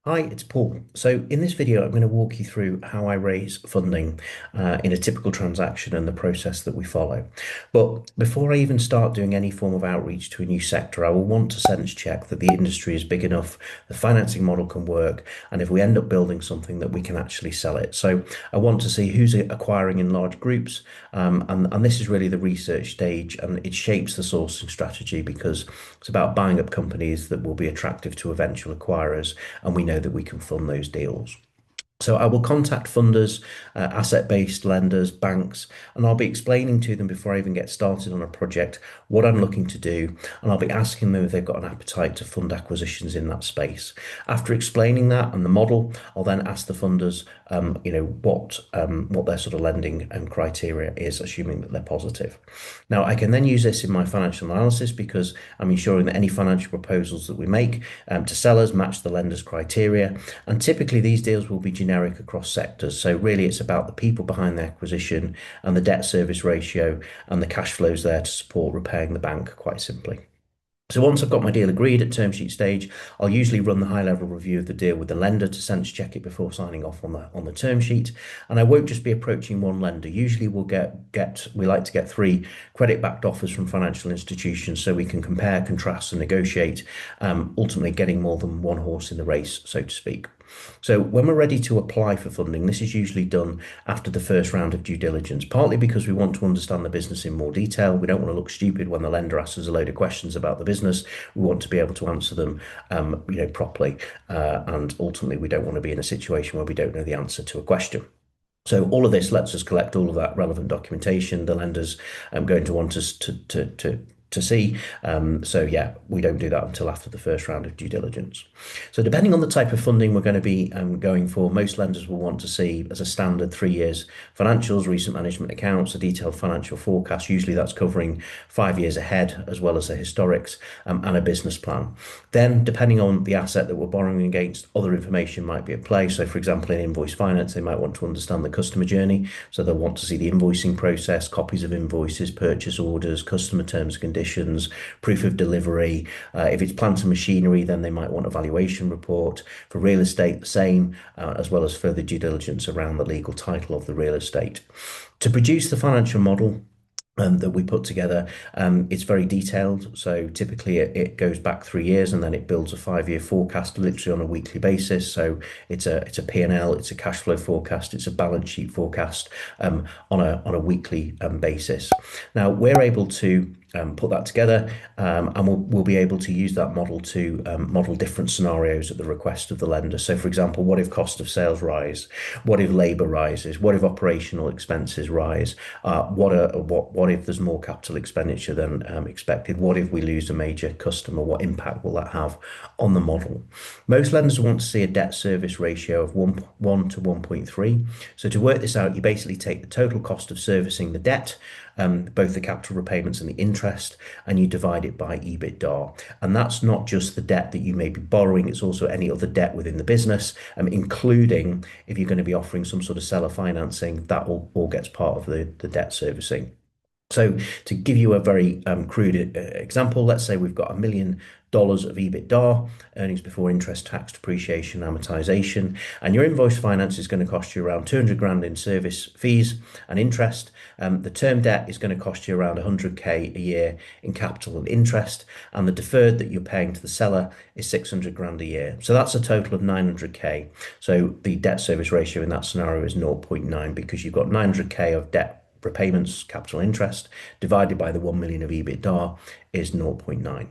Hi, it's Paul. So in this video, I'm going to walk you through how I raise funding in a typical transaction and the process that we follow. But before I even start doing any form of outreach to a new sector, I will want to sense check that the industry is big enough, the financing model can work, and if we end up building something that we can actually sell it. So I want to see who's acquiring in large groups, and this is really the research stage, and it shapes the sourcing strategy because it's about buying up companies that will be attractive to eventual acquirers, and we know that we can fund those deals. So I will contact funders, asset-based lenders, banks, and I'll be explaining to them before I even get started on a project what I'm looking to do, and I'll be asking them if they've got an appetite to fund acquisitions in that space. After explaining that and the model, I'll then ask the funders, what their sort of lending and criteria is, assuming that they're positive. Now, I can then use this in my financial analysis because I'm ensuring that any financial proposals that we make to sellers match the lender's criteria, and typically these deals will be generic across sectors. So really it's about the people behind the acquisition and the debt service ratio and the cash flows there to support repaying the bank, quite simply. So once I've got my deal agreed at term sheet stage, I'll usually run the high level review of the deal with the lender to sense check it before signing off on the term sheet. And I won't just be approaching one lender. Usually we like to get three credit backed offers from financial institutions so we can compare, contrast, and negotiate, ultimately getting more than one horse in the race, so to speak. So when we're ready to apply for funding, this is usually done after the first round of due diligence, partly because we want to understand the business in more detail. We don't want to look stupid when the lender asks us a load of questions about the business. We want to be able to answer them, properly. And ultimately, we don't want to be in a situation where we don't know the answer to a question. So all of this lets us collect all of that relevant documentation. The lender's going to want us to see. So yeah, we don't do that until after the first round of due diligence. So depending on the type of funding we're going to be going for, most lenders will want to see as a standard 3 years financials, recent management accounts, a detailed financial forecast. Usually that's covering 5 years ahead, as well as the historics, and a business plan. Then, depending on the asset that we're borrowing against, other information might be at play. So for example, in invoice finance, they might want to understand the customer journey. So they'll want to see the invoicing process, copies of invoices, purchase orders, customer terms and conditions, proof of delivery. If it's plant and machinery, then they might want a valuation report. For real estate, the same, as well as further due diligence around the legal title of the real estate. To produce the financial model, that we put together. It's very detailed. So typically it goes back 3 years and then it builds a 5-year forecast literally on a weekly basis. So it's a P&L, it's a cash flow forecast, it's a balance sheet forecast on a weekly basis. Now we're able to put that together, and we'll be able to use that model to model different scenarios at the request of the lender. So, for example, what if cost of sales rise? What if labour rises? What if operational expenses rise? What if there's more capital expenditure than expected? What if we lose a major customer? What impact will that have on the model? Most lenders want to see a debt service ratio of 1 to 1.3. So to work this out, you basically take the total cost of servicing the debt, both the capital repayments and the interest, and you divide it by EBITDA. And that's not just the debt that you may be borrowing, it's also any other debt within the business, including if you're going to be offering some sort of seller financing, that all gets part of the debt servicing. So to give you a very crude example, let's say we've got $1 million of EBITDA, earnings before interest, tax, depreciation, amortization, and your invoice finance is going to cost you around 200 grand in service fees and interest. The term debt is going to cost you around 100k a year in capital and interest, and the deferred that you're paying to the seller is 600 grand a year. So that's a total of 900k. So the debt service ratio in that scenario is 0.9 because you've got 900k of debt repayments, capital interest, divided by the 1 million of EBITDA is 0.9.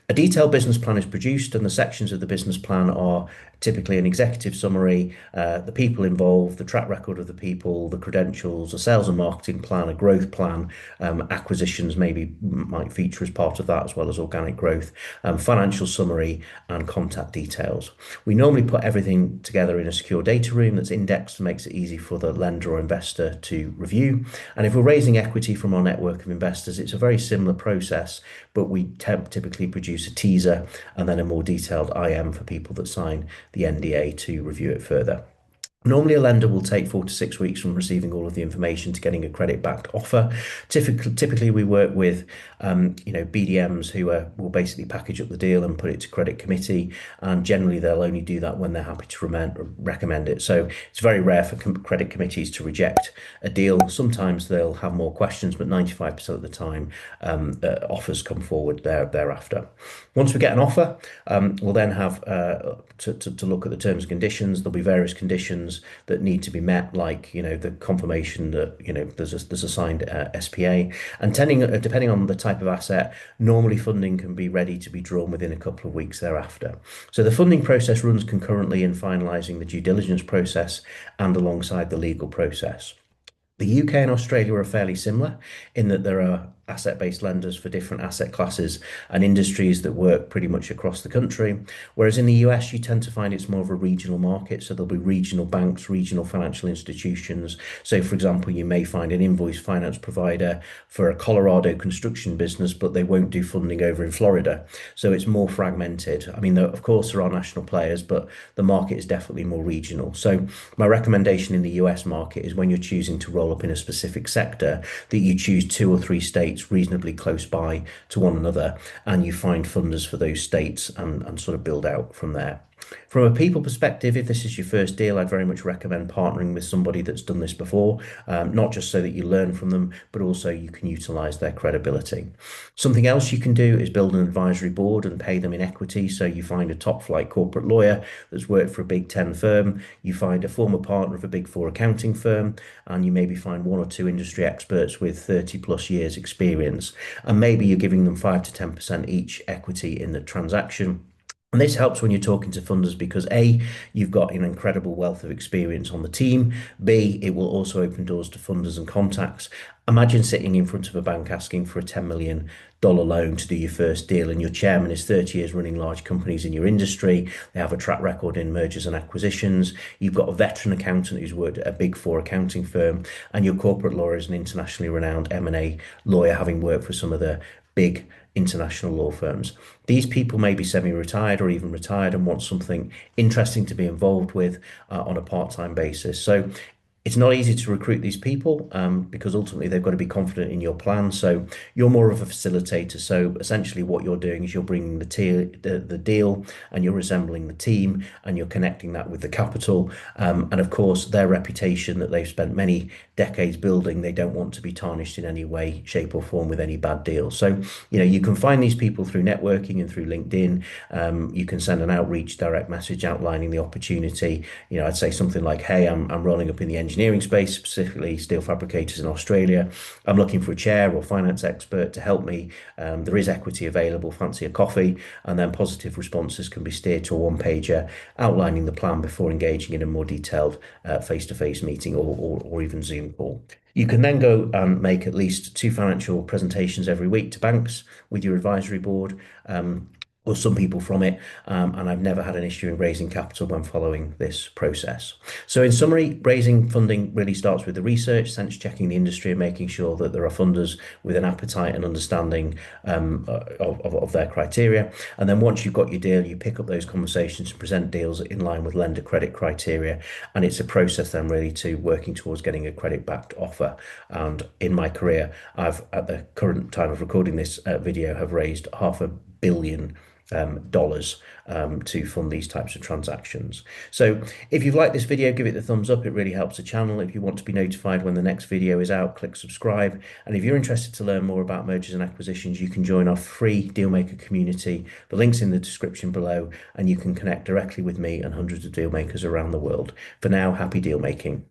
A detailed business plan is produced, and the sections of the business plan are typically an executive summary, the people involved, the track record of the people, the credentials, a sales and marketing plan, a growth plan, acquisitions might feature as part of that, as well as organic growth, financial summary, and contact details. We normally put everything together in a secure data room that's indexed and makes it easy for the lender or investor to review. And if we're raising equity from our network of investors, it's a very similar process, but we typically produce a teaser and then a more detailed IM for people that sign the NDA to review it further. Normally, a lender will take 4 to 6 weeks from receiving all of the information to getting a credit-backed offer. Typically, we work with, BDMs who will basically package up the deal and put it to credit committee, and generally they'll only do that when they're happy to recommend it. So it's very rare for credit committees to reject a deal. Sometimes they'll have more questions, but 95% of the time, offers come forward thereafter. Once we get an offer, we'll then have to look at the terms and conditions. There'll be various conditions that need to be met, like the confirmation that there's a signed SPA, and depending on the type of asset, normally funding can be ready to be drawn within a couple of weeks thereafter. So the funding process runs concurrently in finalising the due diligence process and alongside the legal process. The UK and Australia are fairly similar in that there are asset-based lenders for different asset classes and industries that work pretty much across the country. Whereas in the US, you tend to find it's more of a regional market. So there'll be regional banks, regional financial institutions. So, for example, you may find an invoice finance provider for a Colorado construction business, but they won't do funding over in Florida. So it's more fragmented. I mean, of course, there are national players, but the market is definitely more regional. So my recommendation in the US market is when you're choosing to roll up in a specific sector, that you choose 2 or 3 states reasonably close by to one another, and you find funders for those states and sort of build out from there. From a people perspective, if this is your first deal, I'd very much recommend partnering with somebody that's done this before, not just so that you learn from them, but also you can utilize their credibility. Something else you can do is build an advisory board and pay them in equity. So you find a top flight corporate lawyer that's worked for a big 10 firm, you find a former partner of a big four accounting firm, and you maybe find 1 or 2 industry experts with 30 plus years experience. And maybe you're giving them 5 to 10% each equity in the transaction. And this helps when you're talking to funders because A, you've got an incredible wealth of experience on the team. B, it will also open doors to funders and contacts. Imagine sitting in front of a bank asking for a $10 million loan to do your first deal, and your chairman is 30 years running large companies in your industry. They have a track record in mergers and acquisitions. You've got a veteran accountant who's worked at a big four accounting firm, and your corporate lawyer is an internationally renowned M&A lawyer, having worked for some of the big international law firms. These people may be semi-retired or even retired and want something interesting to be involved with on a part-time basis. So it's not easy to recruit these people because ultimately they've got to be confident in your plan. So you're more of a facilitator. So essentially what you're doing is you're bringing the deal and you're resembling the team and you're connecting that with the capital. And of course, their reputation that they've spent many decades building, they don't want to be tarnished in any way, shape or form with any bad deals. So, you can find these people through networking and through LinkedIn. You can send an outreach direct message outlining the opportunity. I'd say something like, hey, I'm rolling up in the engineering space, specifically steel fabricators in Australia. I'm looking for a chair or finance expert to help me. There is equity available, fancy a coffee, and then positive responses can be steered to a one-pager outlining the plan before engaging in a more detailed face-to-face meeting or even Zoom call. You can then go and make at least 2 financial presentations every week to banks with your advisory board. Or some people from it, and I've never had an issue in raising capital when following this process. So in summary, raising funding really starts with the research, sense checking the industry and making sure that there are funders with an appetite and understanding of their criteria. And then once you've got your deal, you pick up those conversations and present deals in line with lender credit criteria. And it's a process then really to working towards getting a credit-backed offer. And in my career, I've, at the current time of recording this video, have raised $500 million dollars to fund these types of transactions. So if you've liked this video, give it the thumbs up. It really helps the channel. If you want to be notified when the next video is out, click subscribe. And if you're interested to learn more about mergers and acquisitions, you can join our free Dealmaker community. The link's in the description below, and you can connect directly with me and hundreds of deal makers around the world. For now, happy deal making.